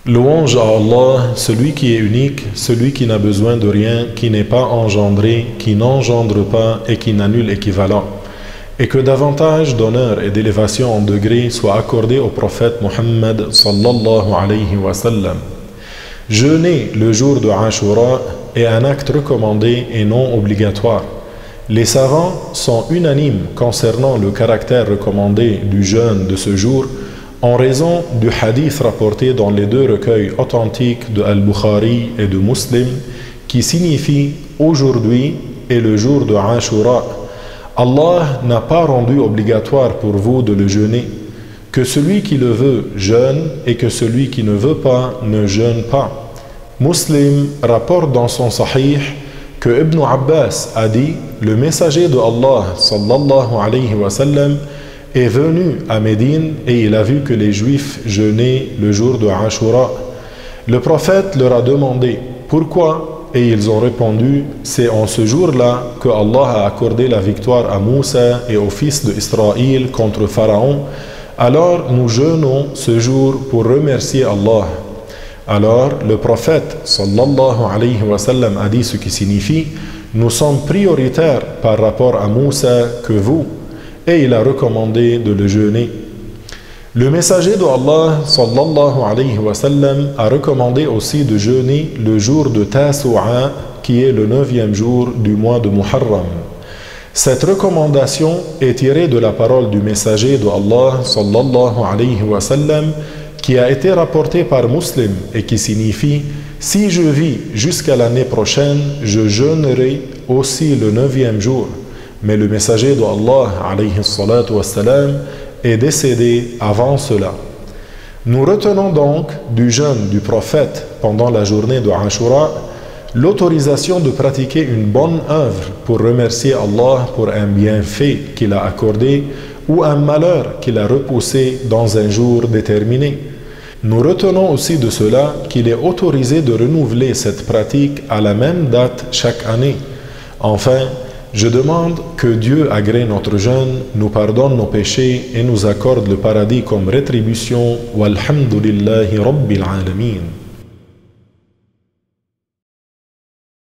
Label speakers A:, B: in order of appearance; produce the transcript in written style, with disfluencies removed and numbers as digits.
A: Louange à Allah, celui qui est unique, celui qui n'a besoin de rien, qui n'est pas engendré, qui n'engendre pas et qui n'a nul équivalent. Et que davantage d'honneur et d'élévation en degré soient accordés au prophète Muhammad sallallahu alayhi wa sallam. Jeûner le jour de Ashura est un acte recommandé et non obligatoire. Les savants sont unanimes concernant le caractère recommandé du jeûne de ce jour en raison du hadith rapporté dans les deux recueils authentiques de Al-Bukhari et de Muslim qui signifie « aujourd'hui est le jour de Ashura ». Allah n'a pas rendu obligatoire pour vous de le jeûner, que celui qui le veut jeûne et que celui qui ne veut pas ne jeûne pas. Muslim rapporte dans son Sahih que Ibn Abbas a dit « Le messager de Allah sallallahu alayhi wa sallam est venu à Médine et il a vu que les Juifs jeûnaient le jour de Ashura. Le prophète leur a demandé « Pourquoi ?» Et ils ont répondu « C'est en ce jour-là que Allah a accordé la victoire à Moussa et aux fils d'Israël contre Pharaon. Alors nous jeûnons ce jour pour remercier Allah. » Alors le prophète sallallahu alayhi wa sallam a dit ce qui signifie « Nous sommes prioritaires par rapport à Moussa que vous. » Et il a recommandé de le jeûner. Le messager de Allah sallallahu alayhi wa sallam a recommandé aussi de jeûner le jour de Tasu'a qui est le 9e jour du mois de Muharram. Cette recommandation est tirée de la parole du messager de Allah sallallahu alayhi wa sallam qui a été rapportée par Muslim et qui signifie « Si je vis jusqu'à l'année prochaine, je jeûnerai aussi le 9e jour. » Mais le messager de Allah alayhi salatu wassalam est décédé avant cela. Nous retenons donc du jeûne du prophète pendant la journée de Ashura l'autorisation de pratiquer une bonne œuvre pour remercier Allah pour un bienfait qu'il a accordé ou un malheur qu'il a repoussé dans un jour déterminé. Nous retenons aussi de cela qu'il est autorisé de renouveler cette pratique à la même date chaque année. Enfin, je demande que Dieu agrée notre jeûne, nous pardonne nos péchés et nous accorde le paradis comme rétribution. Walhamdulillahi Rabbil Alamin.